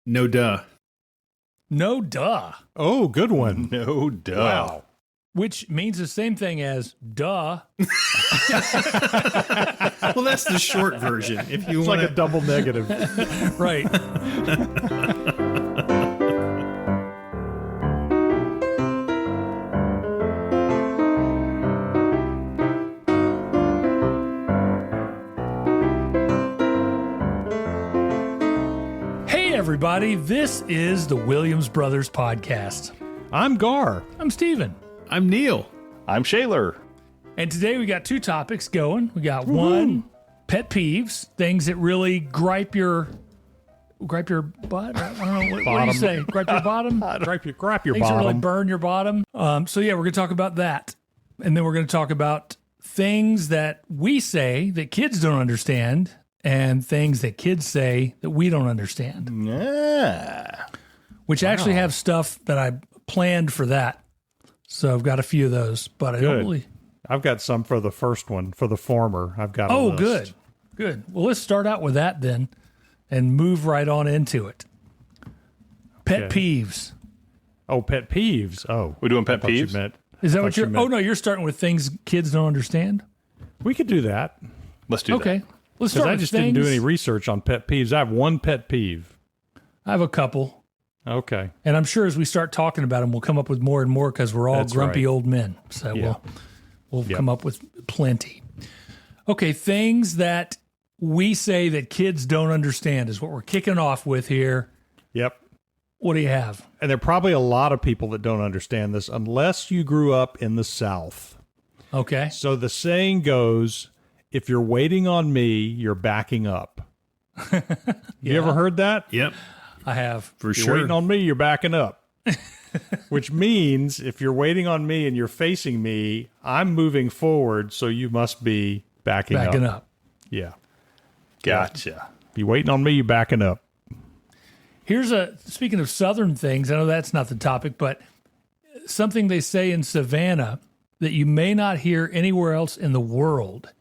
No duh. No duh. Oh, good one. No duh. Wow. Which means the same thing as duh. Well, that's the short version. If you It's want like a double negative. Right. Hey, everybody. This is the Williams Brothers Podcast. I'm Gar. I'm Steven. I'm Neil. I'm Shaler. And today we got two topics going. We got one, pet peeves, things that really gripe your butt. I don't know what do you say. Gripe your bottom. Gripe your Things that really bottom. burn your bottom. So yeah, we're gonna talk about that, and then we're gonna talk about things that we say that kids don't understand, and things that kids say that we don't understand. Yeah. Which actually have stuff that I planned for that. So I've got a few of those, but I don't really. I've got some for the first one, for the former. I've got a list. Good. Well, let's start out with that then and move right on into it. Pet peeves. Oh, pet peeves. Oh. We doing pet I thought you peeves? meant- Is that I what thought you you're... meant- Oh, no, you're starting with things kids don't understand? We could do that. Let's do Okay. that. Let's Because start I with just things. didn't do any research on pet peeves. I have one pet peeve. I have a couple. Okay. And I'm sure as we start talking about them, we'll come up with more and more because we're all That's grumpy right. old men. So Yeah. we'll Yep. come up with plenty. Okay, things that we say that kids don't understand is what we're kicking off with here. Yep. What do you have? And there are probably a lot of people that don't understand this unless you grew up in the South. Okay. So the saying goes, if you're waiting on me, you're backing up. You ever heard that? Yep, I have. for If you're sure. waiting on me, you're backing up. Which means if you're waiting on me and you're facing me, I'm moving forward, so you must be backing Up. Yeah. Gotcha. If you're waiting on me, you're backing up. Here's speaking of Southern things, I know that's not the topic, but something they say in Savannah that you may not hear anywhere else in the world.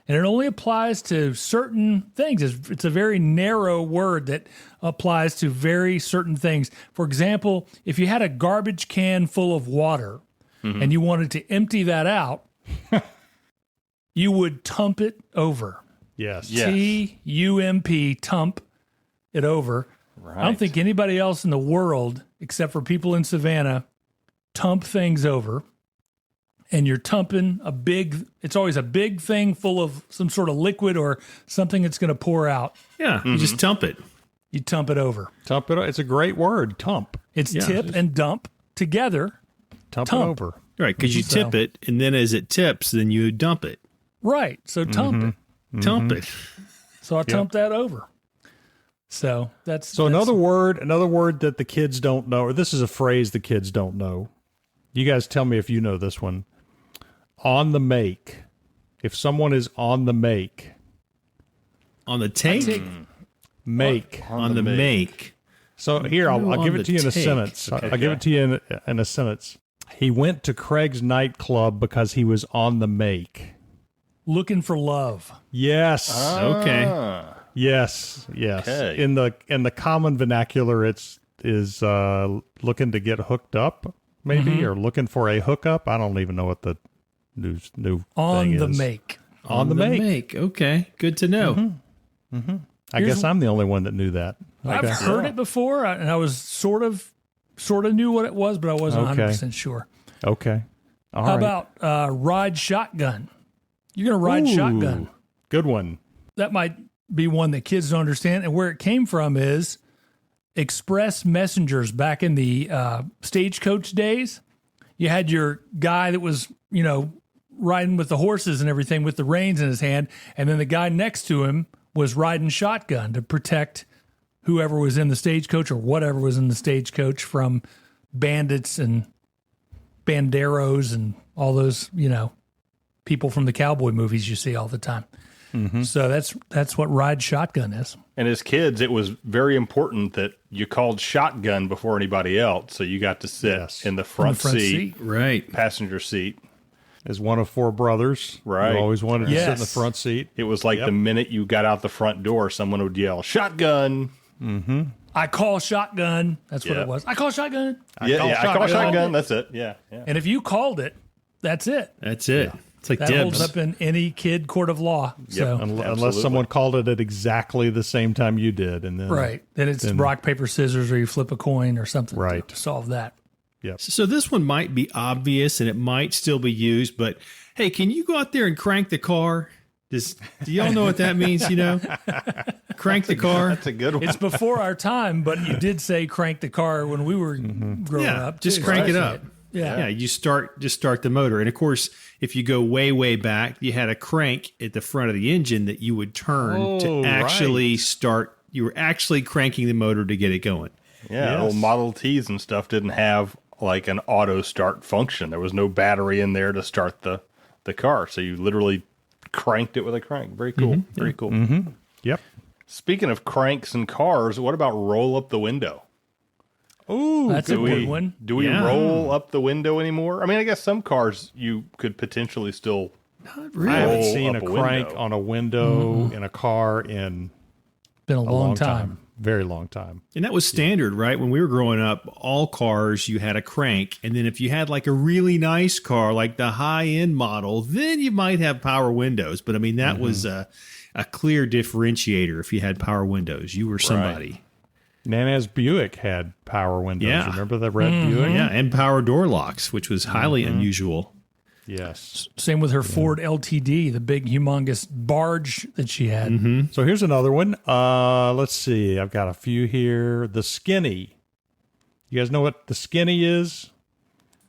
And it only applies to certain things. It's a very narrow word that applies to very certain things. For example, if you had a garbage can full of water and you wanted to empty that out, you would tump it over. Yes. Yeah. T-U-M-P, tump it over. Right. I don't think anybody else in the world, except for people in Savannah, tump things over. And you're tumping it's always a big thing full of some sort of liquid or something that's going to pour out. Yeah, you just tump it. You tump it over. Tump it. It's a great word, tump. It's Yeah. tip and dump together. Tump Tump. it over. Right, because you So- tip it, and then as it tips, then you dump it. Right. So tump it. Tump it. So I tump that over. So that's Another word that the kids don't know, or this is a phrase the kids don't know. You guys tell me if you know this one. On the make. If someone is on the make. On the take? Make. On the make. So here, I'll on give the it to you in a take. sentence. Okay. I'll give it to you in a sentence. He went to Craig's nightclub because he was on the make. looking for love. Yes. Okay. Yes. Yes. Okay. In the common vernacular, is looking to get hooked up, maybe, or looking for a hookup. I don't even know what the new On thing the is. make. On the make. Okay, good to know. I guess I'm the only one that knew that. I've heard it before, and I was sort of knew what it was, but I wasn't Okay. 100% sure. Okay. All How right. about ride shotgun? You're going to ride shotgun. Good one. That might be one that kids don't understand. And where it came from is express messengers back in the stagecoach days. You had your guy that was, riding with the horses and everything with the reins in his hand. And then the guy next to him was riding shotgun to protect whoever was in the stagecoach or whatever was in the stagecoach from bandits and banderos and all those, people from the cowboy movies you see all the time. So that's what ride shotgun is. And as kids, it was very important that you called shotgun before anybody else. So you got to sit Yes. in the front, seat, Right. passenger seat. As one of four brothers, Right. you always wanted to sit in the Yes. front seat. It was like the minute you got out the front door, someone would yell, shotgun. I call shotgun. That's what it was. I call shotgun. I call shotgun. That's it. Yeah. And if you called it, that's it. That's it. It's like That dibs. holds up in any kid court of law. So Unless someone called it at exactly the same time you did, and then then it's rock, paper, scissors, or you flip a coin or something Right. to solve that. So this one might be obvious and it might still be used, but hey, can you go out there and crank the car? Do y'all know what that means? Crank the car. That's a good one. It's before our time, but you did say crank the car when we were growing up. Just too. crank it So up. Yeah. You start the motor. And of course, if you go way back, you had a crank at the front of the engine that you would turn to actually start. You were actually cranking the motor to get it going. Yeah, old Model Ts and stuff didn't have like an auto start function. There was no battery in there to start the car. So you literally cranked it with a crank. Very cool. Very cool. Yep. Speaking of cranks and cars, what about roll up the window? Ooh, That's a good one. Do we roll up the window anymore? I mean, I guess some cars you could potentially still I haven't roll seen a up crank window. on a window in a car in Been a a long time. Very long time. And that was standard, right? When we were growing up, all cars, you had a crank. And then if you had like a really nice car, like the high-end model, then you might have power windows. But I mean, that was a clear differentiator. If you had power windows, you were somebody. Nana's Buick had power windows. Yeah. Remember the red Buick? Yeah, and power door locks, which was highly unusual. Yes. Same with her Ford LTD, the big, humongous barge that she had. So here's another one. Let's see. I've got a few here. The skinny. You guys know what the skinny is?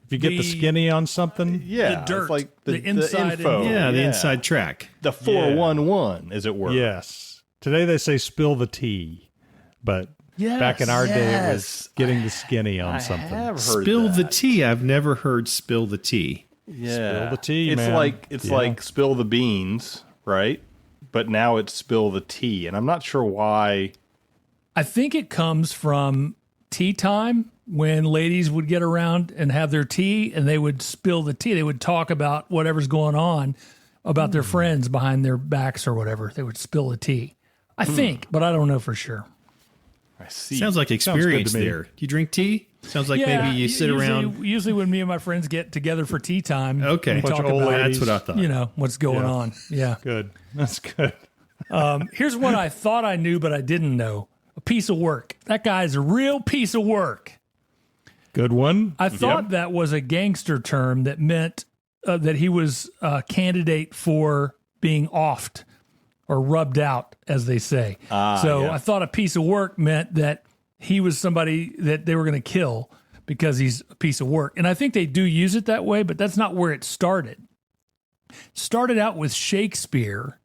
If you get the skinny on something, Yeah, The dirt, it's like the inside info. and- The inside track. The 411, as it were. yes. Today they say spill the tea, but back in our day it was getting the skinny on I something. have heard Spill that. the tea. I've never heard spill the tea. Yeah. Spill the tea, it's man. It's like spill the beans, right? But now it's spill the tea, and I'm not sure why. I think it comes from tea time when ladies would get around and have their tea and they would spill the tea. They would talk about whatever's going on about their friends behind their backs or whatever. They would spill the tea. I think, but I don't know for sure. I see. Sounds like experience to me. there. Do you drink tea? Sounds like maybe you sit around. Usually when me and my friends get together for tea time, Okay, we talk of old about, ladies. that's what I thought. what's going on. Yeah. Good. That's good. Here's one I thought I knew, but I didn't know. A piece of work. That guy's a real piece of work. Good one. I thought that was a gangster term that meant that he was a candidate for being offed or rubbed out, as they say. I thought a piece of work meant that he was somebody that they were going to kill because he's a piece of work. And I think they do use it that way, but that's not where it started. It started out with Shakespeare.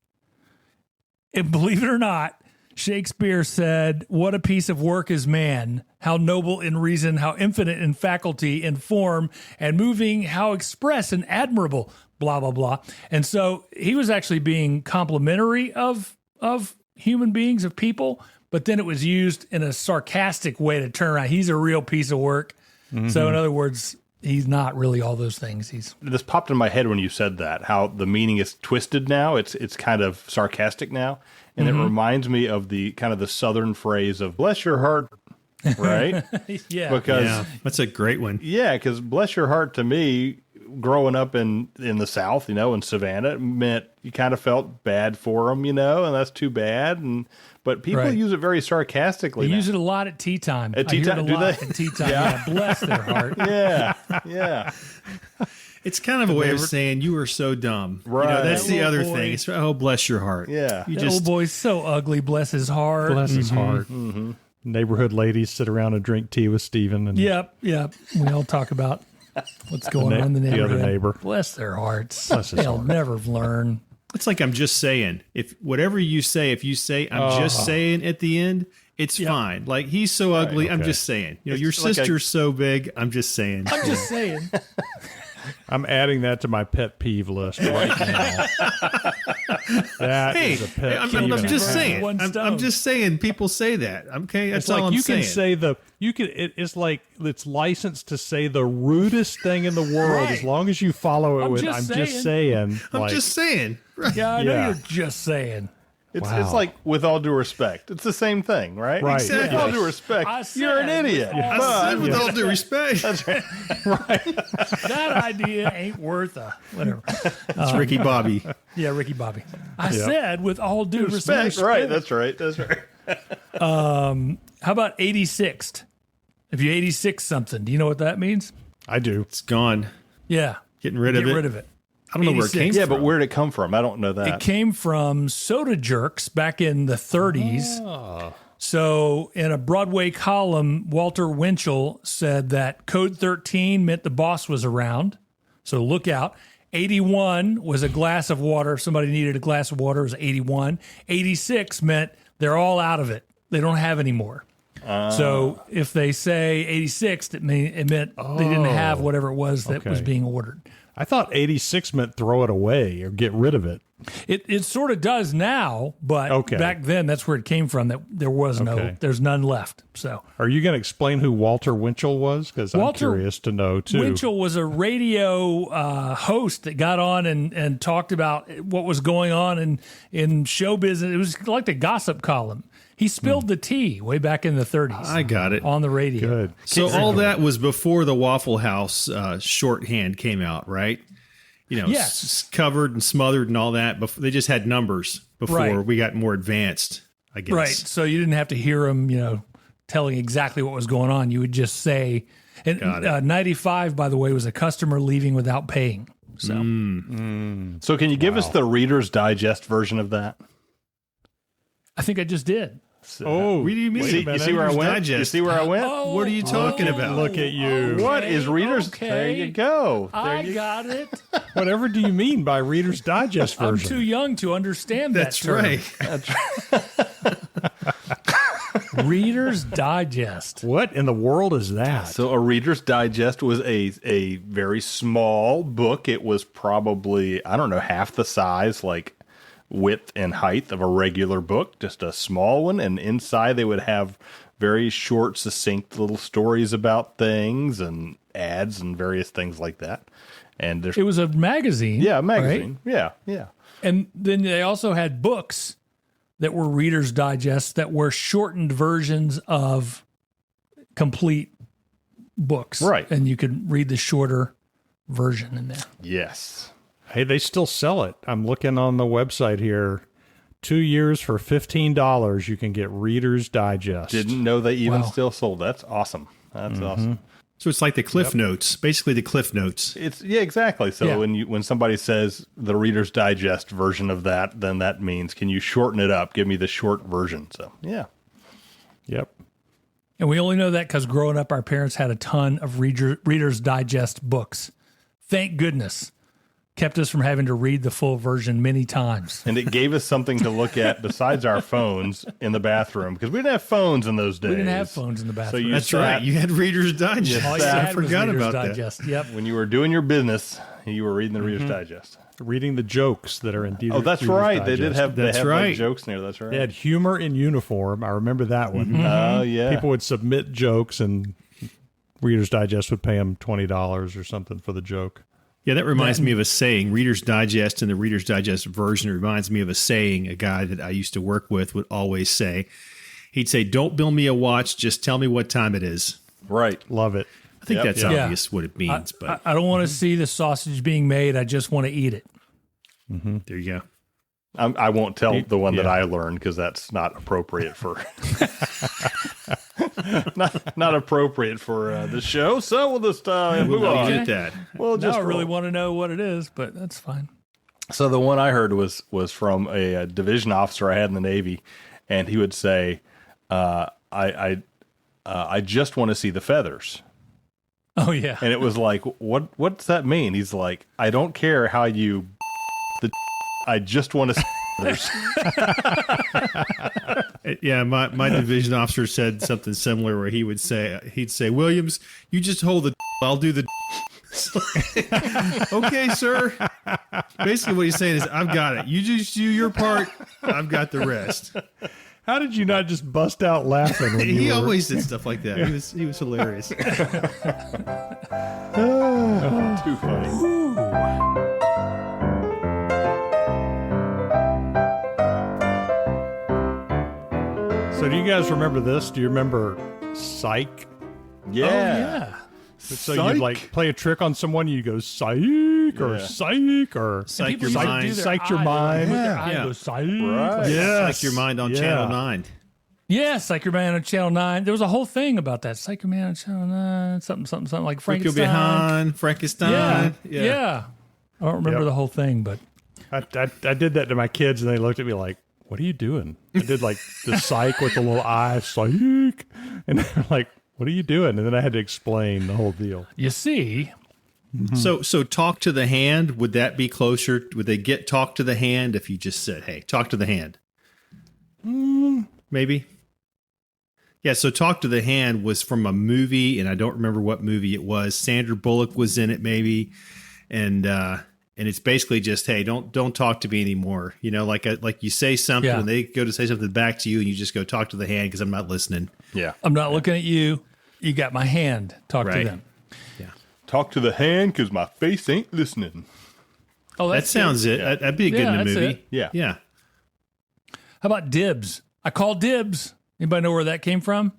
And believe it or not, Shakespeare said, "What a piece of work is man, how noble in reason, how infinite in faculty, in form, and moving, how express and admirable," blah, blah, blah. And so he was actually being complimentary of human beings, of people, but then it was used in a sarcastic way to turn around. He's a real piece of work. So in other words, he's not really all those things. This popped in my head when you said that, how the meaning is twisted now. It's kind of sarcastic now. And it reminds me of the kind of the Southern phrase of bless your heart, right? Yeah. Because That's a great one. because bless your heart to me, growing up in the South, in Savannah, it meant you kind of felt bad for them, and that's too bad. But people Right. use it very sarcastically. They now. use it a lot at tea time. At tea I hear time, it a do lot they? at tea time. Yeah. Bless their heart. Yeah. It's kind of a way of saying you were so dumb. Right. That's the That other little thing. boy. It's bless your heart. Yeah. You That just old boy's so ugly. Bless his heart. Bless his heart. Neighborhood ladies sit around and drink tea with Steven. And Yep. We all talk about what's going on in the the other neighborhood. neighbor. Bless their hearts. Bless his They'll heart. never learn. it's like I'm just saying. If whatever you say, if you say I'm just saying at the end, it's fine. Like he's so ugly, I'm okay. just saying. Your It's like sister's so big, I'm just saying. I'm just saying. I'm adding that to my pet peeve list right now. That Hey, is a pet I'm peeve. just and a half. saying. One I'm stone. just saying. People say that. Okay, that's It's all like I'm you saying. can say it's like it's licensed to say the rudest thing in the world Right. as long as you follow it I'm with just I'm just saying. saying. I'm like, just saying. Right. Yeah, I know Yeah. you're just saying. It's like, with all due respect, it's the same thing, right? Right. With all due respect, you're an idiot. I said with all due respect. That's right. That idea ain't worth a whatever. It's Ricky Bobby. Yeah, Ricky Bobby. I said with all due respect. Right. That's right. That's right. How about 86th? If you 86 something, do you know what that means? I do. It's gone. Yeah. Getting rid of it. Get rid of it. I don't know where it came 86. Yeah, from. but where did it come from? I don't know that. It came from Soda Jerks back in the 30s. Oh. So, in a Broadway column, Walter Winchell said that code 13 meant the boss was around. So, look out. 81 was a glass of water. If somebody needed a glass of water, it was 81. 86 meant they're all out of it. They don't have any more. So, if they say 86, it meant they didn't have whatever it was that was being ordered. I thought 86 meant throw it away or get rid of it. It sort of does now, but back then that's where it came from. That there was there's none left. So, Are you going to explain who Walter Winchell was? Because I'm curious to know too. Winchell was a radio host that got on and talked about what was going on in show business. It was like the gossip column. He spilled the tea way back in the 30s. I got it. On the radio. Good. So all that was before the Waffle House shorthand came out, right? You know, covered and smothered and all that. They just had numbers before we got more advanced, I guess. Right. So you didn't have to hear them, telling exactly what was going on. You would just say, and 95, by the way, was a customer leaving without paying. So, So can you give us the Reader's Digest version of that? I think I just did. Oh, What do you mean? You see where I went? Digest. You see where I went? What are you talking about? look at you. What is Reader's? There you go. I got it. Whatever do you mean by Reader's Digest I'm version? too young to understand That's that term. right. Reader's Digest. What in the world is that? So a Reader's Digest was a very small book. It was probably, I don't know, half the size, like width and height of a regular book, just a small one. And inside they would have very short, succinct little stories about things and ads and various things like that. And there's, It was a magazine. yeah, a magazine. Yeah, yeah. And then they also had books that were Reader's Digest that were shortened versions of complete books. Right. And you could read the shorter version in there. Yes. Hey, they still sell it. I'm looking on the website here. 2 years for $15. You can get Reader's Digest. Didn't know they even still sold. That's awesome. That's awesome. So it's like the Cliff Notes, basically the Cliff Notes. It's exactly. So when somebody says the Reader's Digest version of that, then that means, can you shorten it up? Give me the short version. So yeah. Yep. And we only know that because growing up, our parents had a ton of Reader's Digest books. Thank goodness. Kept us from having to read the full version many times. And it gave us something to look at besides our phones in the bathroom, because we didn't have phones in those days. We didn't have phones in the bathroom. That's right. You had Reader's Digest. All you I had was forgot Reader's about Digest. Yep. When you were doing your business, you were reading the Reader's Digest. Reading the jokes that are in Oh, that's Reader's right. They Digest. did have, That's like right. jokes in there. That's right. They had humor in uniform. I remember that one. Oh, yeah. People would submit jokes, and Reader's Digest would pay them $20 or something for the joke. Yeah, that reminds me of a saying. Reader's Digest and the Reader's Digest version reminds me of a saying a guy that I used to work with would always say. He'd say, "Don't bill me a watch, just tell me what time it is." Right. Love it. I think that's Yeah. obvious what it means, but I don't want to see the sausage being made. I just want to eat it. there you go. I won't tell the one that I learned, because that's not appropriate for not appropriate for the show. So we'll just move I'll on. get that. We'll Now just I really roll. want to know what it is, but that's fine. So the one I heard was from a division officer I had in the Navy, and he would say, "I just want to see the feathers." Oh, yeah. And it was like, what does that mean? He's like, "I don't care how you I just want to see feathers." Yeah, my division officer said something similar where he'd say, "Williams, you just hold the I'll do the." Okay, sir. Basically what he's saying is, I've got it. You just do your part. I've got the rest. How did you not just bust out laughing when He you were... always did stuff like that. He was hilarious. Too funny. So do you guys remember this? Do you remember Psych? Yeah. Oh, yeah. So you'd like play a trick on someone, you go psych or psych or Psych People your used to mind. do their Psych your eye, mind. look at their Yeah. eye and go, psych. Right. Yes. Psych your mind on Yeah. Channel 9. Yeah, Psych Your Man on Channel 9. There was a whole thing about that. Psych Your Man on Channel 9, something like Frank Frankenstein. behind Frankenstein. Yeah. I don't remember Yep. the whole thing, but I did that to my kids, and they looked at me like, "What are you doing?" I did like the psych with the little eye, psych, and they're like, "What are you doing?" And then I had to explain the whole deal. you see, So talk to the hand, would that be closer? Would they get talk to the hand if you just said, hey, talk to the hand? Maybe. Yeah, so talk to the hand was from a movie, and I don't remember what movie it was. Sandra Bullock was in it, maybe. And it's basically just, hey, don't talk to me anymore. You know, like you say something and they go to say something back to you, and you just go talk to the hand because I'm not listening. Yeah. I'm not looking at you. You got my hand. Talk to Right. them. Talk to the hand because my face ain't listening. Oh, That that's sounds it. good. That'd be good Yeah, in a that's movie. it. Yeah. Yeah. How about dibs? I call dibs. Anybody know where that came from?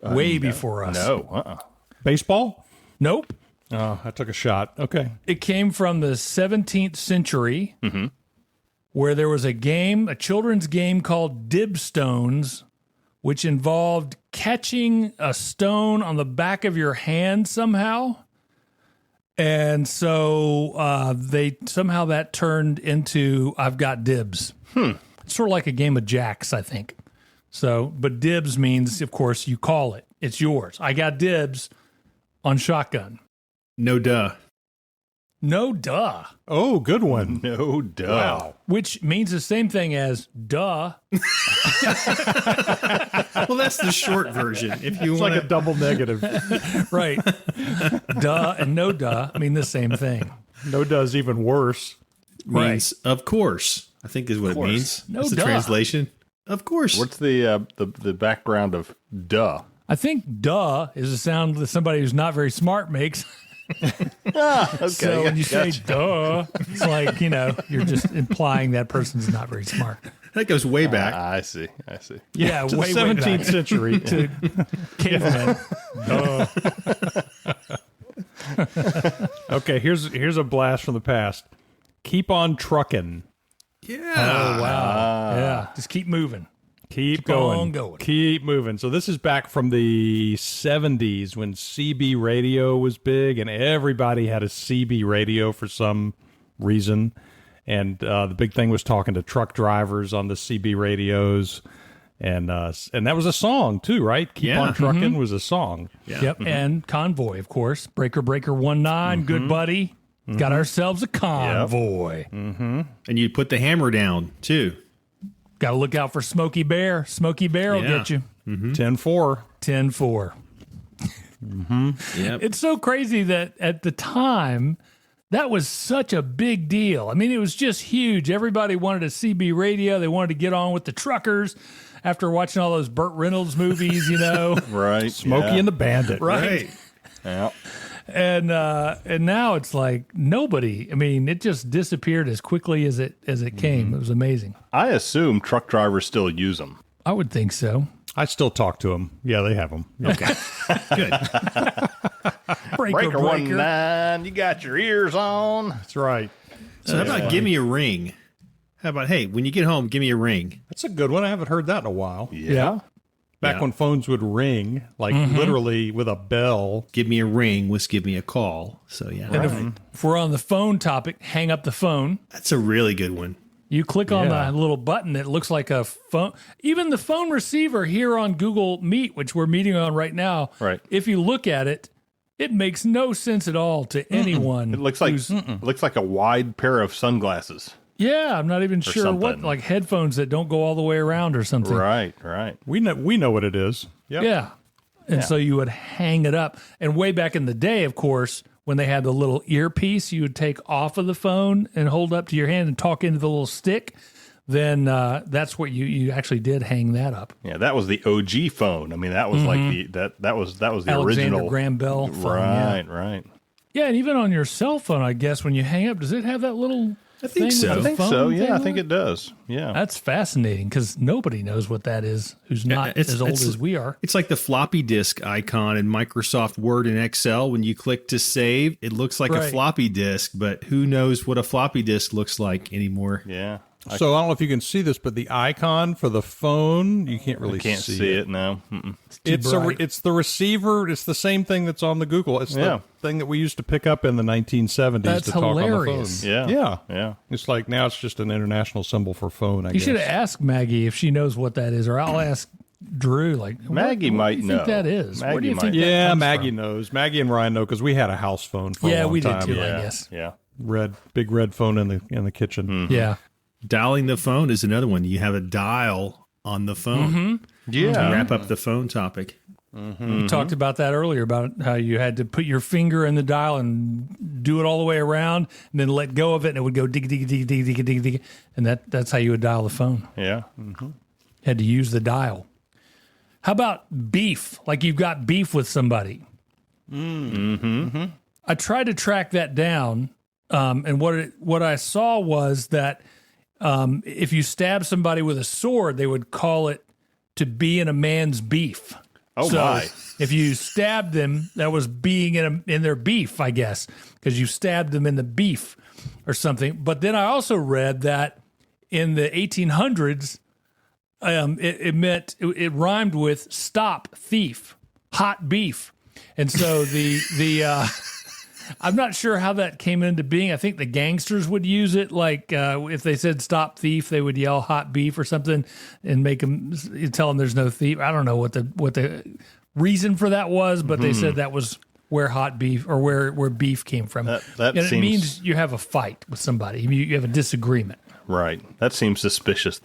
Way before us. No. Baseball? Nope. Oh, I took a shot. Okay. It came from the 17th century, where there was a children's game called Dibstones, which involved catching a stone on the back of your hand somehow. And so somehow that turned into I've got dibs. It's sort of like a game of jacks, I think. So, but dibs means, of course, you call it. It's yours. I got dibs on shotgun. No duh. No duh. Oh, good one. No duh. Wow. Which means the same thing as duh. Well, that's the short version. If you It's want like a double negative. Right. Duh and no duh mean the same thing. No does even worse. means of course, I think is what it means. No That's the duh. translation. Of course. What's the background of duh? I think duh is a sound that somebody who's not very smart makes. Okay. So when you say duh, it's like, you're just implying that person's not very smart. That goes way back. I see. Yeah, To way, the way 17th back century. to cavemen. Okay, here's a blast from the past. Keep on trucking. Yeah. Oh, wow. Yeah, just keep moving. Keep on going. going. Keep moving. So this is back from the 70s when CB radio was big and everybody had a CB radio for some reason. And the big thing was talking to truck drivers on the CB radios. And that was a song too, right? Keep Yeah. on trucking was a song. Yeah. Yep, and Convoy, of course. Breaker 19, good buddy. Got ourselves a Convoy. And you put the hammer down too. Got to look out for Smokey Bear. Smokey Bear will Yeah. get you. 10-4. 10-4. Yep. It's so crazy that at the time, that was such a big deal. I mean, it was just huge. Everybody wanted a CB radio. They wanted to get on with the truckers after watching all those Burt Reynolds movies, Right. Smokey and the Bandit. right? Yeah. And now it's like nobody. I mean, it just disappeared as quickly as it came. It was amazing. I assume truck drivers still use them. I would think so. I still talk to them. Yeah, they have them. Okay. Good. Breaker. 19, you got your ears on. That's right. So how about give me a ring? How about, hey, when you get home, give me a ring. That's a good one. I haven't heard that in a while. Yeah. Back Yeah. when phones would ring, like literally with a bell. Give me a ring was give me a call. So yeah, If we're on the phone topic, hang up the phone. that's a really good one. You click on Yeah. the little button that looks like a phone. Even the phone receiver here on Google Meet, which we're meeting on right now, Right. if you look at it, it makes no sense at all to anyone. It looks like a wide pair of sunglasses. Yeah, I'm not even sure what, something. like headphones that don't go all the way around or something. Right. We know what it is. Yep. Yeah. And so you would hang it up. And way back in the day, of course, when they had the little earpiece you would take off of the phone and hold up to your hand and talk into the little stick, then that's what you actually did, hang that up. Yeah, that was the OG phone. I mean, that was like that was the Alexander original Graham Bell phone. Yeah. Right. Yeah, and even on your cell phone, I guess when you hang up, does it have that little I think so. I think so. Yeah, I think it does. Yeah. That's fascinating because nobody knows what that is who's not as old as we are. It's like the floppy disk icon in Microsoft Word and Excel. When you click to save, it looks like a floppy disk, but who knows what a floppy disk looks like anymore. Yeah. So I don't know if you can see this, but the icon for the phone, you can't really see it. No. Mm-mm. It's the receiver. It's the same thing that's on the Google. It's the thing that we used to pick up in the 1970s That's to talk hilarious. on the phone. Yeah. Yeah. It's like now it's just an international symbol for phone, I You guess. should have asked Maggie if she knows what that is, or I'll ask Drew. Like Maggie what might do you know. think that is? Where do you Maggie think might. that Yeah, comes Maggie from? knows. Maggie and Ryan know because we had a house phone for a Yeah, long we time. did too. Yeah. I guess. Yeah. Big red phone in the kitchen. Yeah. Dialing the phone is another one. You have a dial on the phone. Yeah. To wrap up the phone topic. We talked about that earlier about how you had to put your finger in the dial and do it all the way around, and then let go of it, and it would go dig, dig, dig, dig, dig, dig, dig, and that's how you would dial the phone. Yeah. Had to use the dial. How about beef? Like you've got beef with somebody. I tried to track that down, and what I saw was that if you stab somebody with a sword, they would call it to be in a man's beef. Oh, so my. if you stabbed them, that was being in their beef, I guess, because you stabbed them in the beef or something. But then I also read that in the 1800s, it rhymed with stop thief, hot beef. And so I'm not sure how that came into being. I think the gangsters would use it. Like if they said stop thief, they would yell hot beef or something and tell them there's no thief. I don't know what the reason for that was, but they said that was where hot beef or where beef came from. It means you have a fight with somebody. You have a disagreement. Right. That seems suspicious.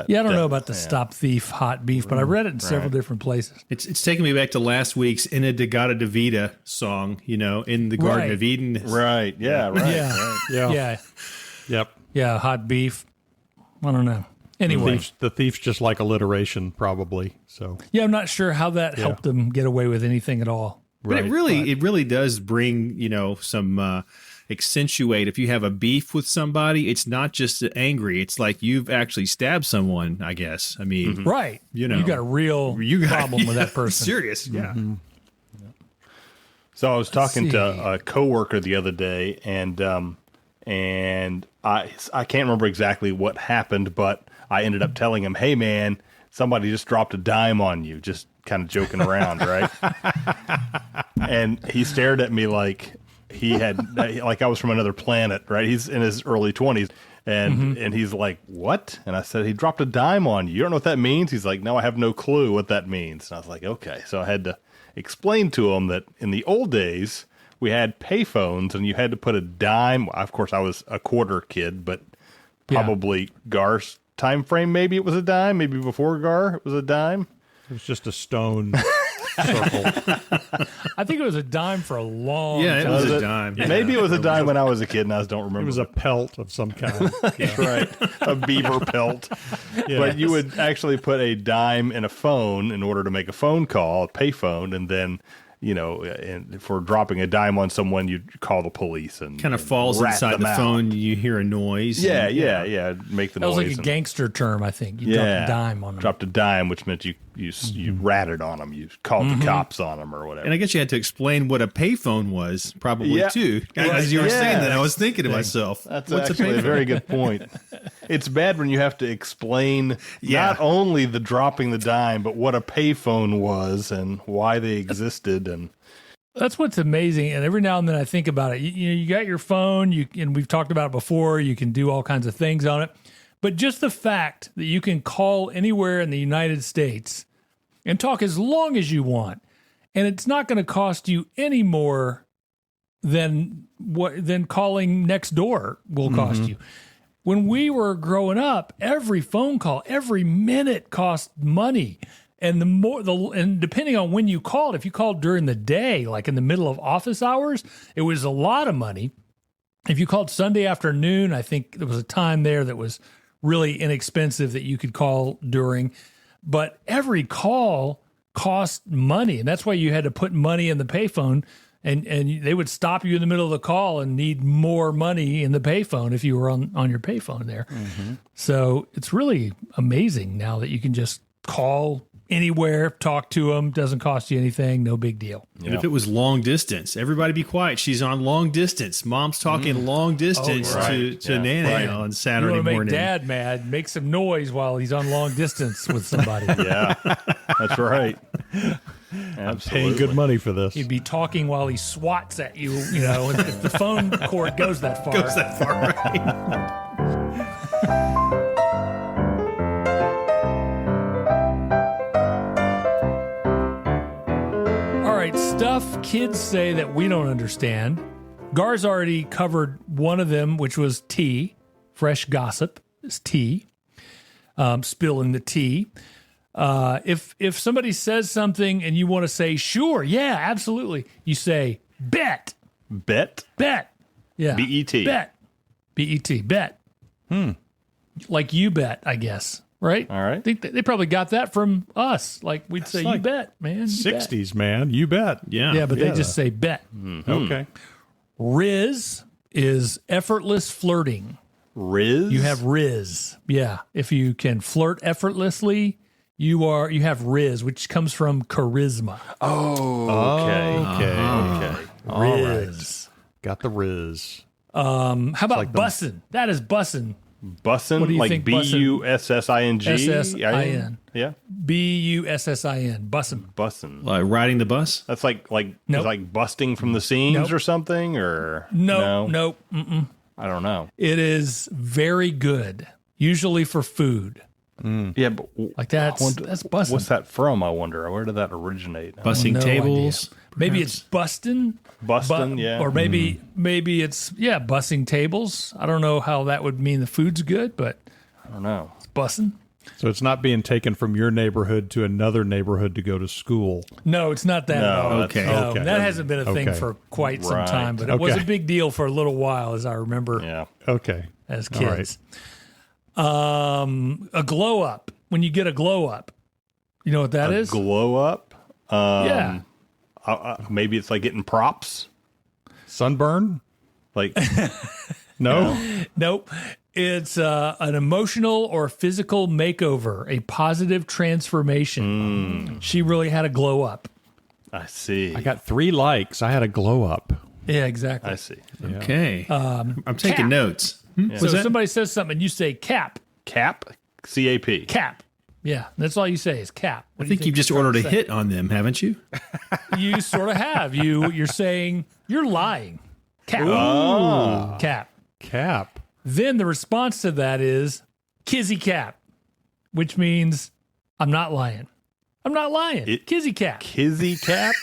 Yeah, I don't know about the stop thief hot beef, but I read it in several different places. It's taking me back to last week's "In a Gata Davida" song. In the Garden of Eden. Right. Yeah. Right. Yeah. Yeah. Yeah. Yep. Yeah. Hot beef. I don't know. Anyway. The thief's just like alliteration, probably. So Yeah, I'm not sure how that helped them get away with anything at all. But it really does bring, some accentuate. If you have a beef with somebody, it's not just angry. It's like you've actually stabbed someone, I guess. I mean, Right. You got a real problem with that person. Serious. Yeah. So I was talking to a coworker the other day, and I can't remember exactly what happened, but I ended up telling him, "Hey, man, somebody just dropped a dime on you," just kind of joking around, right? And he stared at me like I was from another planet, right? He's in his early 20s, and he's like, "What?" And I said, "He dropped a dime on you. You don't know what that means?" He's like, "No, I have no clue what that means." And I was like, "Okay." So I had to explain to him that in the old days, we had payphones, and you had to put a dime. Of course, I was a quarter kid, but probably Gar's time frame, maybe it was a dime. Maybe before Gar, it was a dime. it was just a stone circle. I think it was a dime for a long Yeah, it time. was a dime. Maybe it was a dime when I was a kid, and I just don't remember. It was a pelt of some kind. That's right, a beaver pelt. But you would actually put a dime in a phone in order to make a phone call, a payphone, and then, and for dropping a dime on someone, you'd call the police and Kind of falls rat inside them the out. phone. You hear a noise. Yeah, and- make the That noise. was like a and- gangster term, I think. You dropped a dime on them. Dropped a dime, which meant you ratted on them. You called the cops on them or whatever. And I guess you had to explain what a payphone was, probably Yeah. too. Right. As you were saying that, I was Yes. thinking to myself, That's "What's actually a very good point. It's bad when you have to explain not only the dropping the dime, but what a payphone was and why they existed. And That's what's amazing. And every now and then I think about it. You got your phone, and we've talked about it before, you can do all kinds of things on it. But just the fact that you can call anywhere in the United States and talk as long as you want, and it's not going to cost you any more than calling next door will cost you. When we were growing up, every phone call, every minute cost money. And and depending on when you called, if you called during the day, like in the middle of office hours, it was a lot of money. If you called Sunday afternoon, I think there was a time there that was really inexpensive that you could call during. But every call cost money, and that's why you had to put money in the payphone. And they would stop you in the middle of the call and need more money in the payphone if you were on your payphone there. So it's really amazing now that you can just call anywhere, talk to them, doesn't cost you anything, no big deal. And if it was long distance, everybody be quiet. She's on long distance. Mom's talking long distance to Nana on You Saturday want to make morning. Dad mad, make some noise while he's on long distance with somebody. Yeah, that's right. I'm paying good money for this. He'd be talking while he swats at you, if the phone cord goes that far. Goes that far, right? All right, stuff kids say that we don't understand. Gar's already covered one of them, which was tea. Fresh gossip is tea. Spilling the tea. If somebody says something and you want to say, sure, yeah, absolutely, you say, bet. Bet? Bet. Yeah. B-E-T. Bet. B-E-T. Bet. Like you bet, I guess. Right? All right. I think they probably got that from us. Like we'd say, you bet, man. You bet. 60s, man. You bet. Yeah. Yeah, but they just say bet. Okay. Rizz is effortless flirting. Rizz? You have Rizz. Yeah. If you can flirt effortlessly, you have Rizz, which comes from charisma. Oh, okay. Okay. Rizz. Got the Rizz. How about bussin'? That is bussin'. Bussin'? What do you like think B-U-S-S-I-N-G? S-S-I-N. Yeah. B-U-S-S-I-N. Bussin'. Bussin'. Like riding the bus? That's like Nope. it's like busting from the seams Nope. or something? Or Nope. Mm-mm. I don't know. It is very good, usually for food. Yeah, but Like that's bussin'. what's that from? I wonder. Where did that originate? Bussing No tables? Maybe it's bustin'. Bustin', yeah. Or maybe it's bussing tables. I don't know how that would mean the food's good, but I don't know. it's bussin'. So it's not being taken from your neighborhood to another neighborhood to go to school. No, it's not that. No, at all. okay. No, Okay. that hasn't been a thing Okay. for quite some Right. time, but it was a Okay. big deal for a little while, as I remember Yeah. Okay. as All right. kids. A glow up. When you get a glow up, you know what that is? Glow up? Yeah. Maybe it's like getting props. Sunburn? Like, No? Nope. It's an emotional or physical makeover, a positive transformation. She really had a glow up. I see. I got 3 likes. I had a glow up. Yeah, exactly. I see. Okay. I'm taking cap. notes. So if somebody says something, you say cap, Cap? C-A-P. cap. Yeah, that's all you say is cap. What I do you think you've just you're trying ordered a to say? hit on them, haven't you? You sort of have. You're saying you're lying. Cap. Cap. Cap. Then the response to that is kizzy cap, which means I'm not lying. I'm not lying. Kizzy cap. Kizzy cap?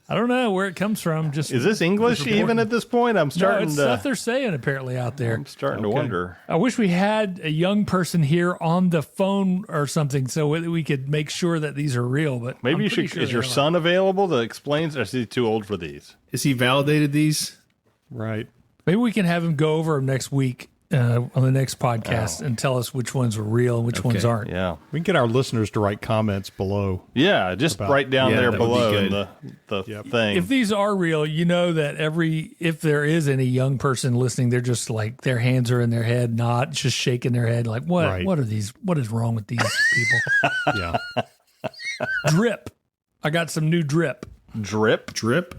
I don't know where it comes from. Just Is this English even at this point? I'm no, starting it's to stuff they're saying apparently out there. I'm starting to wonder. I wish we had a young person here on the phone or something so that we could make sure that these are real. But Maybe I'm you pretty should. sure Is your they are. son available to explain? Or is he too old for these? Has he validated these? Right. Maybe we can have him go over them next week on the next podcast and tell us which ones were real and which ones aren't. Yeah, We can get our listeners to write comments below. yeah. Just write down Yeah, there that would be below good. in the thing. If these are real, you know that if there is any young person listening, they're just like their hands are in their head, not just shaking their head like what? Right. What are these? What is wrong with these people? Yeah. Drip. I got some new drip. Drip, Drip?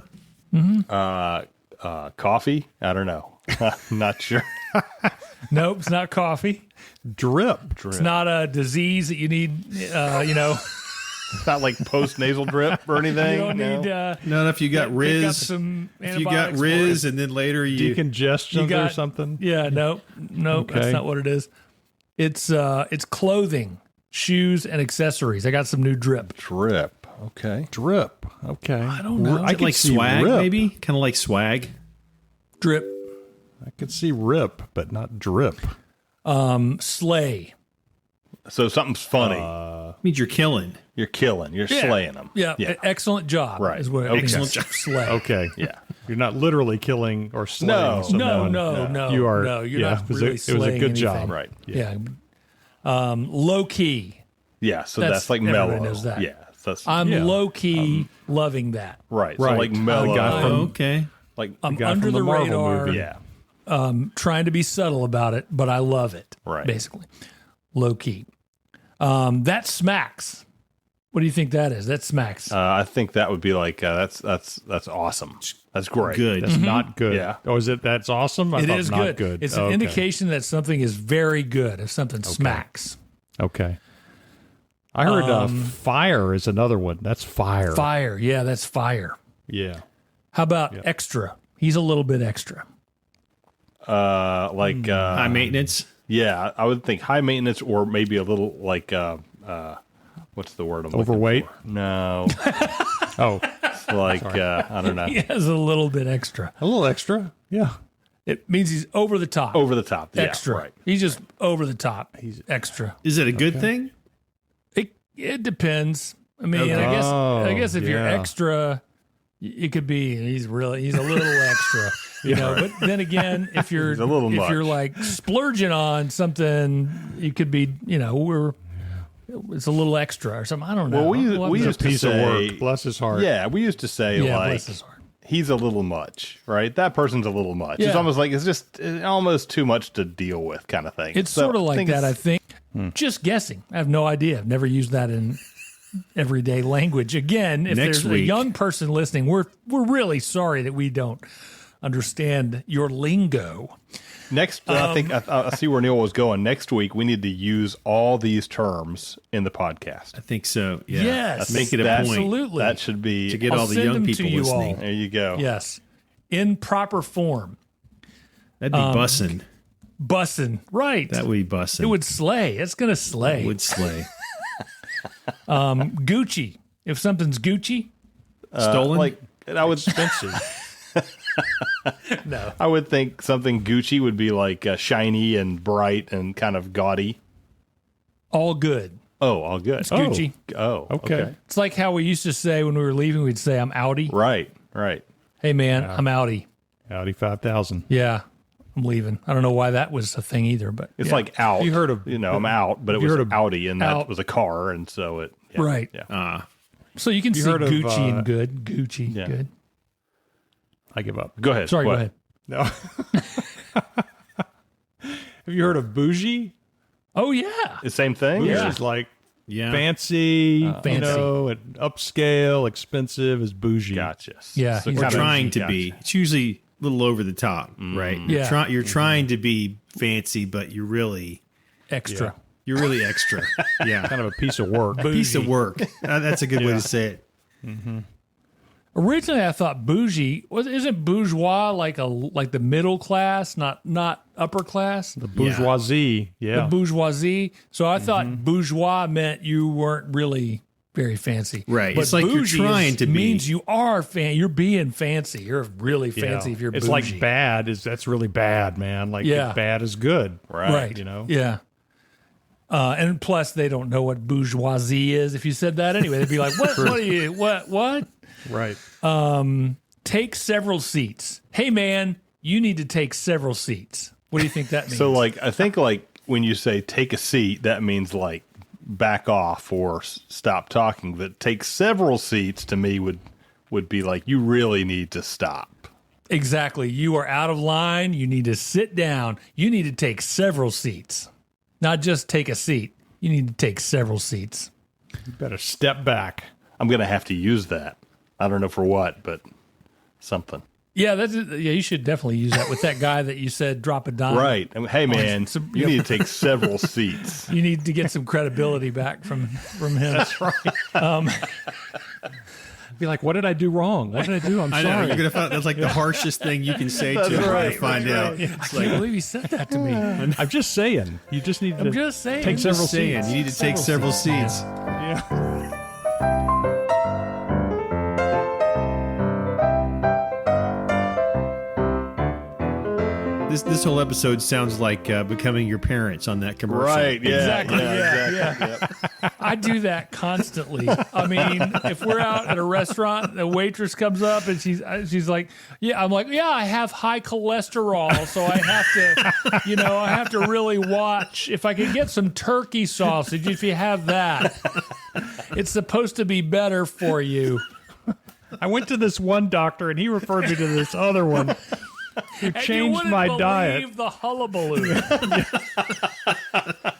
coffee. I don't know. Not sure. Nope, it's not coffee. Drip. It's not a disease that you need. It's not like post nasal drip or anything. You don't no? need. No, if you got pick up Rizz, some if you got antibiotics for it. Rizz, and then later you Decongestion You or got- something. Yeah, no, that's Okay. not what it is. It's clothing, shoes, and accessories. I got some new drip. Drip. Okay. Drip. Okay. I don't know. I could like see swag, rip. maybe? Kind of like swag. Drip, I could see rip, but not drip. slay. So something's funny. Means you're killing. You're killing. You're slaying them. Yeah, excellent job. Right. Is what it Okay. means. Excellent job. Slay. Okay. Yeah. You're not literally killing or slaying No. someone. No. You are. No, you're yeah, not it was really a, it slaying was a good anything. job. Right. Yeah. Low key. Yeah. So That's- that's like everybody mellow. knows that. Yeah. I'm low key loving that. right. So Right. like mellow. guy Oh, okay. like I'm guy under from the the Marvel radar. movie. yeah. Trying to be subtle about it, but I love it. Right. Basically, low key. That smacks. What do you think that is? That smacks. I think that would be like that's awesome. That's great. Good. That's not good. Yeah. Oh, is it? That's awesome. I It thought is not good. It's an Okay. indication that something is very good. If something smacks. Okay. I heard fire is another one. That's fire. Fire. Yeah, that's fire. Yeah. How about extra? He's a little bit extra. High maintenance. Yeah, I would think high maintenance or maybe a little like what's the word I'm looking Overweight? for? No. Oh, It's like I don't know. He has a little bit extra. a little extra. Yeah. It means he's over the top. Over the top. Yeah, extra. right. He's just over the top. He's extra. Is it a good thing? It depends. I mean, Okay. I guess if you're yeah. extra, it could be he's a little extra. You know, but then again, if you're He's a little much. you're like splurging on something, you could be, it's a little extra or something. I don't know. Well, we We'll have used to- to Piece of say, work. Bless his heart. Yeah, we used to say yeah, like bless his heart. he's a little much, right? That person's a little much. Yeah. It's almost like it's just almost too much to deal with, kind of thing. It's So sort of like that, I it's- think. Just guessing. I have no idea. I've never used that in everyday language. Again, if Next there's a week. young person listening, we're really sorry that we don't understand your lingo. Next, I think I see where Neil was going. Next week, we need to use all these terms in the podcast. I think so. Yeah. Yes. Make it a That's- point Absolutely. That should be. to get I'll all the send young them to people you all. listening. There you go. Yes. In proper form. That'd be bussin'. Bussin'. Right. That would be bussin'. It would slay. It's going to slay. Would slay. Gucci. If something's Gucci, Stolen? Like, and I would no. I would think something Gucci would be like shiny and bright and kind of gaudy. All good. Oh, all good. Gucci. Oh, Okay. It's like how we used to say when we were leaving, we'd say, I'm outie. Right, right. Hey, man, I'm outie. Audi 5000. Yeah, I'm leaving. I don't know why that was a thing either, but It's like out. You heard of- I'm out, but it you was heard of Audi, and that out. was a car, and so it. Yeah, Right. Yeah. so you can see heard of, Gucci and good. Gucci, yeah. good. I give up. Go ahead. Sorry, What? go ahead. No. Have you heard of bougie? Oh, yeah. The same thing. Bougie Yeah. is like Yeah. fancy, Fancy. you know, and upscale, expensive is bougie. Gotcha. Yeah, So he's We're kinda- trying to gotcha. be. It's usually a little over the top, right? Yeah. You're trying to be fancy, but you're really Extra. extra. Yeah. Kind of a piece of work. Piece of work. That's a good way to say it. Originally, I thought bougie isn't bourgeois like the middle class, not upper class, the Bourgeoisie. Yeah. bourgeoisie. So I Mm-hmm. thought bourgeois meant you weren't really very fancy, Right. But It's like you're bougie trying to be. means you are You're being fancy. You're really fancy if you're It's bougie. like bad that's really bad, man. Like Yeah. bad is good. right? You know? yeah. And plus, they don't know what bourgeoisie is. If you said that anyway, they'd be like, "What? What are you? What? Right. Take several seats. Hey, man, you need to take several seats. What do you think that means? So, like, I think, like, when you say take a seat, that means, like, back off or stop talking. But take several seats to me would be like, you really need to stop. Exactly. You are out of line. You need to sit down. You need to take several seats, not just take a seat. You need to take several seats. You better step back. I'm going to have to use that. I don't know for what, but something. Yeah, you should definitely use that with that guy that you said drop a dime. Right. I mean, hey, man, some- you need to take several seats. You need to get some credibility back from him. That's right. Be like, what did I do wrong? What did I do? I'm I know. sorry. You're gonna find that's like the harshest thing you can say to him right, to find out. I can't believe he said that to me. I'm just saying. You just need to I'm just saying. take several Just saying, seats. you need to take several seats. Yeah. This whole episode sounds like becoming your parents on that commercial. Right. Yeah. Exactly, Yeah. yeah, Exactly. Yep. I do that constantly. I mean, if we're out at a restaurant, the waitress comes up and she's like, "Yeah," I'm like, "Yeah, I have high cholesterol, so I have to, I have to really watch. If I could get some turkey sausage, if you have that, it's supposed to be better for you." I went to this one doctor and he referred me to this other one who And you changed wouldn't my believe diet. the hullabaloo.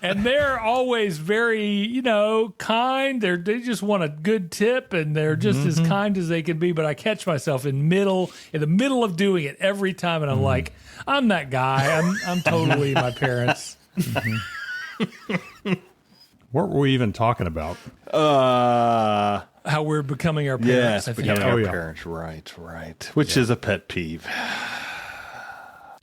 And they're always very, kind. They just want a good tip, and they're just as kind as they can be. But I catch myself in the middle of doing it every time, and I'm like, I'm that guy. I'm totally my parents. What were we even talking about? How we're becoming our Yes, parents. I think. becoming Oh, our yeah. parents. Right. Which is a pet peeve.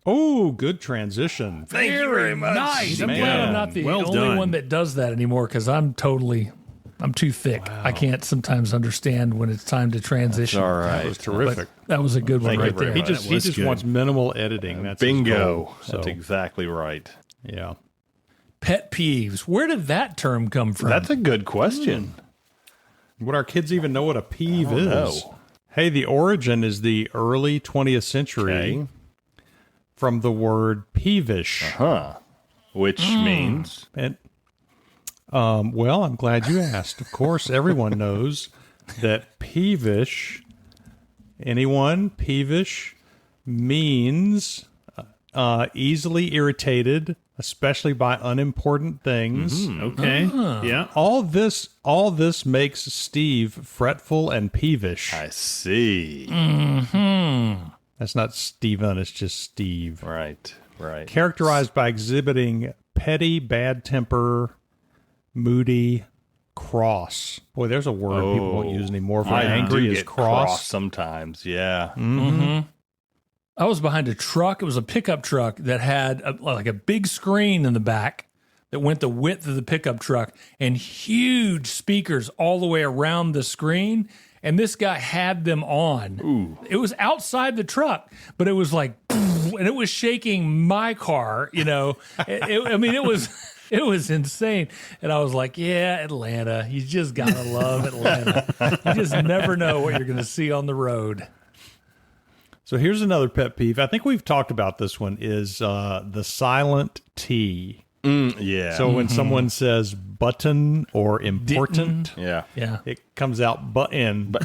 Oh, good transition. Thank you very much. Nice. I'm Man. glad I'm not the Well only done. one that does that anymore, because I'm too thick. I can't sometimes understand when it's time to transition. All That right. was terrific. That was a good one Thank you right very there. He much. just was good. wants minimal editing. That's his Bingo. goal. So, That's exactly right. yeah. Pet peeves. Where did that term come from? That's a good question. Would our kids even know what a peeve is? know. Hey, the origin is the early 20th century Okay. from the word peevish. Huh. Which means And well, I'm glad you asked. Of course, everyone knows that peevish. Anyone peevish means easily irritated, especially by unimportant things. Okay. Yeah. All this makes Steve fretful and peevish. I see. That's not Steven, it's just Steve. Right. Characterized by exhibiting petty, bad temper, moody, cross. Boy, there's a word people won't use anymore for I angry do is get cross. sometimes. Yeah. I was behind a truck. It was a pickup truck that had like a big screen in the back that went the width of the pickup truck and huge speakers all the way around the screen. And this guy had them on. Ooh. It was outside the truck, but it was like, and it was shaking my car. It was insane. And I was like, yeah, Atlanta. You just got to love Atlanta. You just never know what you're going to see on the road. So here's another pet peeve. I think we've talked about this one, is the silent T. Yeah. So when someone says button or important, yeah. Yeah. it comes out button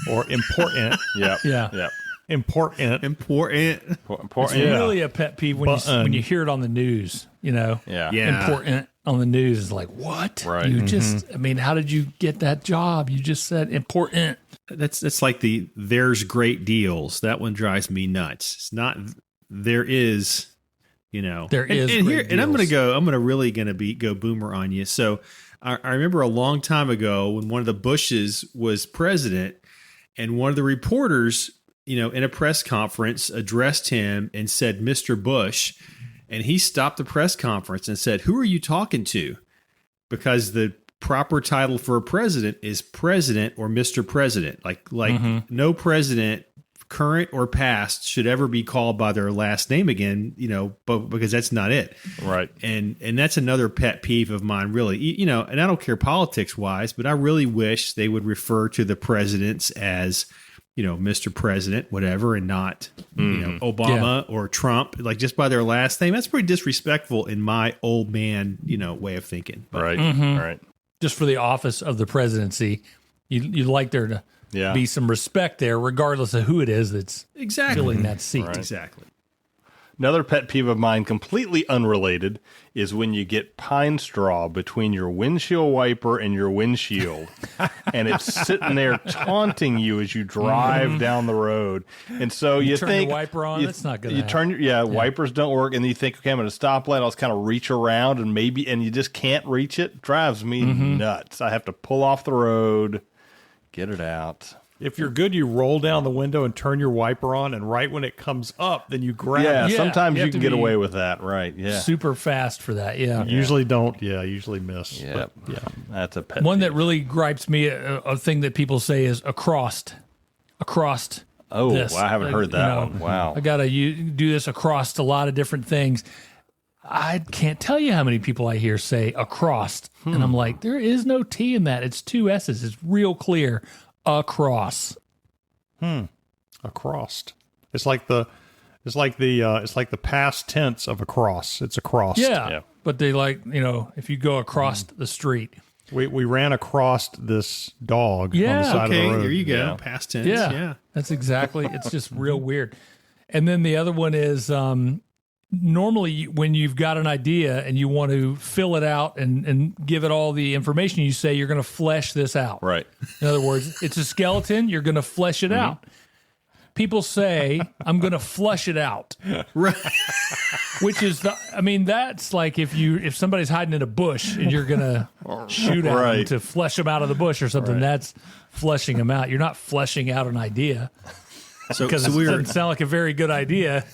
or important. Yep. Yeah. Yep. Important. Important. It's Yeah. really a pet peeve when you hear it on the news, Yeah. Yeah. Important on the news is like, what? Right. You just, how did you get that job? You just said important. That's like there's great deals. That one drives me nuts. It's not there is, There and, is and here, great and I'm deals. gonna go boomer on you. So I remember a long time ago when one of the Bushes was president, and one of the reporters, in a press conference addressed him and said, "Mr. Bush," and he stopped the press conference and said, "Who are you talking to?" Because the proper title for a president is president or Mr. President. Like no president, current or past, should ever be called by their last name again, but because that's not it. Right. And that's another pet peeve of mine, really. And I don't care politics wise, but I really wish they would refer to the presidents as, Mr. President, whatever, and not, Obama or Trump, like just by their last name. That's pretty disrespectful in my old man, way of thinking. But Right. Right. Just for the office of the presidency, you'd like there to Yeah. be some respect there, regardless of who it is that's exactly. filling that seat. Right. Exactly. Another pet peeve of mine, completely unrelated, is when you get pine straw between your windshield wiper and your windshield, and it's sitting there taunting you as you drive down the road. And so you turn think the wiper on, that's not gonna You happen. turn your wipers don't work, and you think, okay, I'm going to stoplight. I'll just kind of reach around and you just can't reach it. Drives me nuts. I have to pull off the road, get it out. If you're good, you roll down the window and turn your wiper on, and right when it comes up, then you grab Yeah, it. Yeah, sometimes you you have can to get be away with that, right? Yeah. Super fast for that. Yeah. Usually don't. Yeah, usually miss. Yep. But, yeah. That's a pet One peeve. that really gripes me, a thing that people say is across. Oh, this. I haven't heard that one. Wow. I got to do this across a lot of different things. I can't tell you how many people I hear say across. And I'm like, there is no T in that. It's 2 S's. It's real clear. Across. Across. It's like the past tense of across. It's across. Yeah. But they if you go across the street. We ran across this dog on the side of the road. There you go. Yeah. Past tense. Yeah. That's exactly. It's just real weird. And then the other one is normally when you've got an idea and you want to fill it out and give it all the information, you say you're going to flesh this out. Right. In other words, it's a skeleton. You're going to flesh it out. People say, I'm going to flush it out. Right. Which is that's like if somebody's hiding in a bush and you're going to shoot at them to flush them out of the bush or something, that's flushing them out. You're not fleshing out an idea. Because it doesn't sound like a very good idea.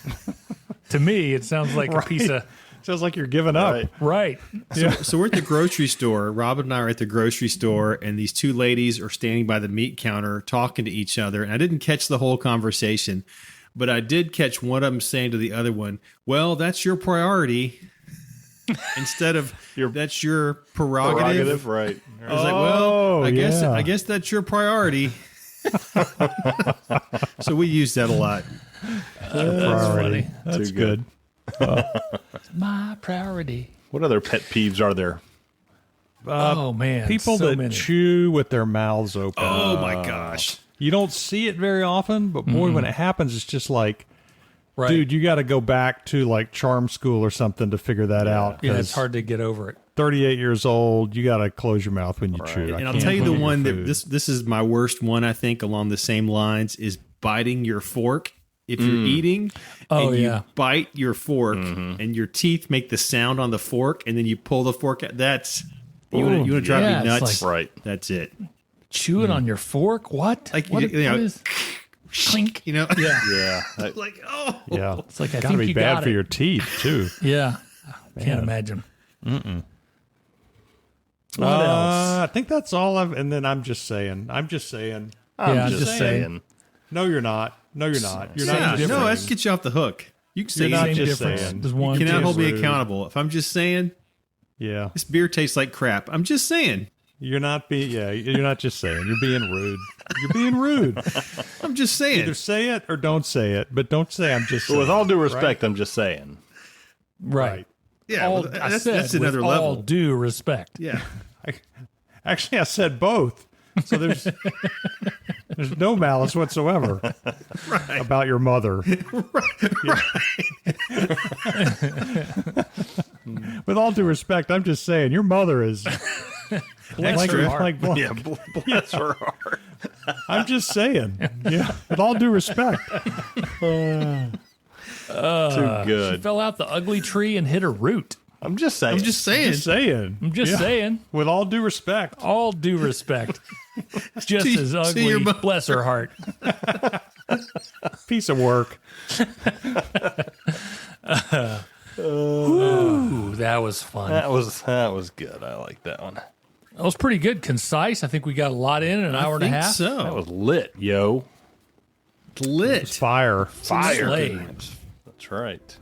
To me, it sounds like a piece of... Sounds like you're giving up. Right. So we're at the grocery store. Robin and I are at the grocery store, and these 2 ladies are standing by the meat counter talking to each other. And I didn't catch the whole conversation, but I did catch one of them saying to the other one, well, that's your priority. Instead of that's your prerogative. Right. I was like, well, I guess that's your priority. So we use that a lot. That's funny. That's good. My priority. What other pet peeves are there? Oh, man. People so that many. chew with their mouths open. Oh, my gosh. You don't see it very often, but boy, when it happens, it's just like, Right. dude, you got to go back to like charm school or something to figure that out. Yeah, 'cause it's hard to get over it. 38 years old, you got to close your mouth when you chew. And I'll tell you the one that this is my worst one, I think, along the same lines, is biting your fork. If you're eating and you bite your fork and your teeth make the sound on the fork and then you pull the fork out, that's, you want to drive me nuts? Right. That's it. Chewing on your fork? What? Like, what, what is... Clink. You know? Yeah. Like, oh. Yeah. It's like, I Gotta think be you bad got for it. your teeth, too. Yeah. Can't imagine. What else? I think that's all and then I'm just saying. I'm just saying. No, you're not. No, you're not. You're Yeah, not just no, saying. that gets you off the hook. You can say You're not anything. just difference. saying. There's one You cannot hold me rude. accountable. If I'm just saying, Yeah. this beer tastes like crap, I'm just saying. You're not you're not just saying. You're being rude. You're being rude. I'm just saying. Either say it or don't say it, but don't say I'm just saying. With all due respect, I'm just saying. Right. Yeah, All, well, I that's said another with level. all due respect. Yeah. Actually, I said both. So there's no malice whatsoever about your mother. With all due respect, I'm just saying your mother is Bless her heart. Yeah, bless her heart. I'm just saying. Yeah. With all due respect. Too She good. fell out the ugly tree and hit her root. I'm just saying. I'm just saying. Just saying. I'm just saying. With all due respect. All due respect. Just See- as see ugly. your mo- Bless her heart. Piece of work. Ooh, that was fun. that was good. I like that one. That was pretty good. Concise. I think we got a lot in an hour and a I think half. so. That was lit, yo. lit. Fire. Slay. That's right.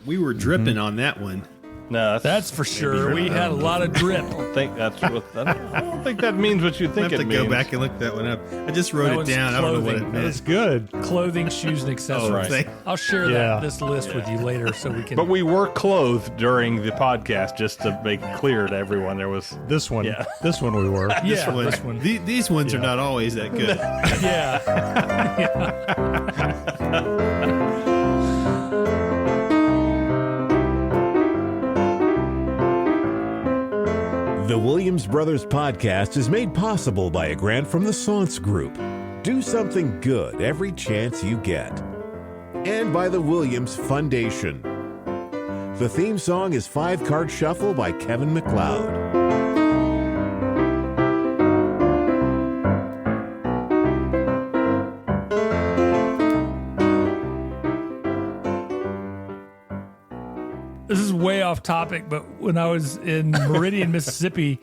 We were dripping on that one. No, That's for sure. We had a lot of drip. I don't think that's what. I don't think that means what you I think have to it means. go back and look that one up. I just wrote That it one's down. I don't know what it clothing. meant. That's good. Clothing, shoes, and accessories. right. I'll share Yeah. this list with you later so we can. But we were clothed during the podcast, just to make it clear to everyone. There was This one. Yeah. This one we were. yeah, this one. These ones are not always that good. Yeah. The Williams Brothers podcast is made possible by a grant from the Saunce Group. Do something good every chance you get. And by the Williams Foundation. The theme song is 5-Card Shuffle by Kevin MacLeod. This is way off topic, but when I was in Meridian, Mississippi,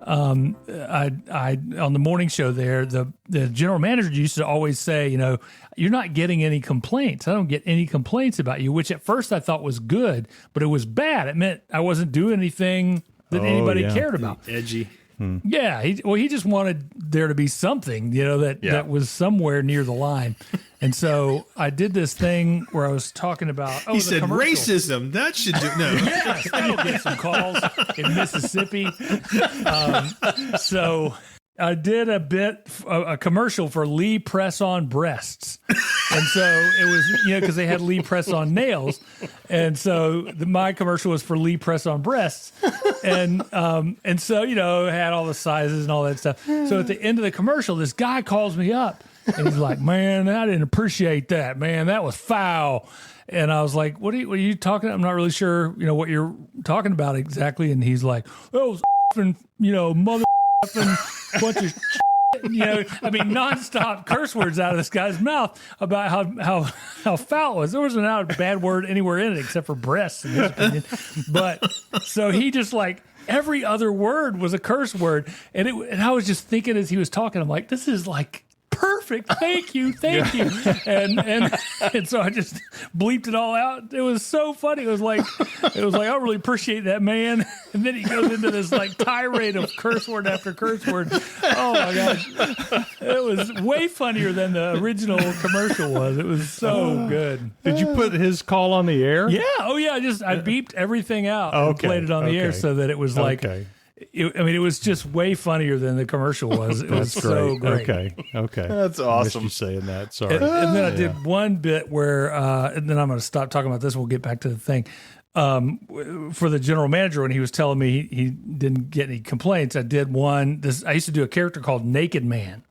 I on the morning show there, the general manager used to always say, you're not getting any complaints. I don't get any complaints about you, which at first I thought was good, but it was bad. It meant I wasn't doing anything that anybody cared about. Edgy. Yeah, he just wanted there to be something, that was somewhere near the line. And so I did this thing where I was talking about. He said racism. That should do no. Yes, that'll get some calls in Mississippi. So I did a commercial for Lee press-on breasts, and so it was because they had Lee press-on nails, and so my commercial was for Lee press-on breasts, and so it had all the sizes and all that stuff. So at the end of the commercial, this guy calls me up. And he's like, man, I didn't appreciate that, man. That was foul. And I was like, what are you talking about? I'm not really sure, what you're talking about exactly. And he's like, that was mother bunch of nonstop curse words out of this guy's mouth about how foul it was. There wasn't a bad word anywhere in it except for breasts, in his opinion. But so he just every other word was a curse word. And I was just thinking as he was talking, I'm like, this is perfect. Thank you. And so I just bleeped it all out. It was so funny. It was like, I really appreciate that, man. And then he goes into this tirade of curse word after curse word. Oh my gosh. It was way funnier than the original commercial was. It was so good. Did you put his call on the air? Yeah. Oh yeah. I beeped everything out and played it on the air so that it was it was just way funnier than the commercial was. It was so great. Okay. That's awesome. Missed you saying that. Sorry. And then I did one bit where, and then I'm going to stop talking about this. We'll get back to the thing. For the general manager, when he was telling me he didn't get any complaints, I did one. I used to do a character called Naked Man.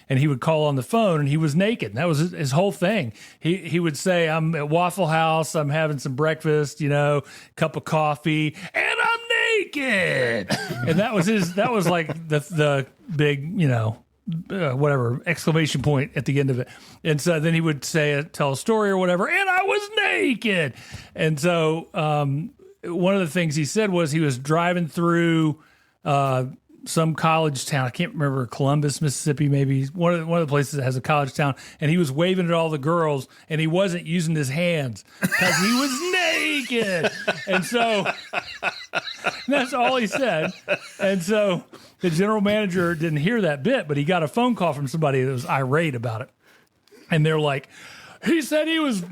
And he would call on the phone, and he was naked. His whole thing. He would say, "I'm at Waffle House. I'm having some breakfast. Cup of coffee, and I'm naked." And that was the big whatever exclamation point at the end of it. And so then he would tell a story or whatever, and I was naked. And so one of the things he said was he was driving through some college town. I can't remember, Columbus, Mississippi, maybe one of the places that has a college town. And he was waving at all the girls, and he wasn't using his hands because he was naked. And so that's all he said. And so the general manager didn't hear that bit, but he got a phone call from somebody that was irate about it. And they're like, he said he was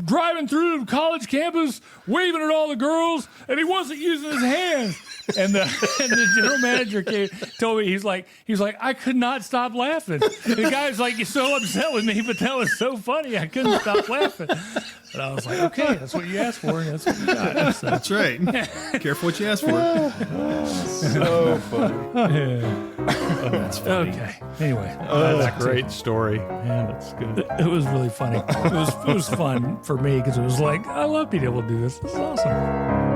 driving through the college campus, waving at all the girls, and he wasn't using his hands. And the general manager told me, he's like, I could not stop laughing. The guy was like, you're so upset with me, but that was so funny, I couldn't stop laughing. And I was like, okay, that's what you asked for, and that's what you got. So, that's right. Careful what you ask for. So funny. Yeah. Oh, that's funny. Okay. Anyway, that's a great story. Man, that's good. It was really funny. It was fun for me because it was like, I love being able to do this. This is awesome.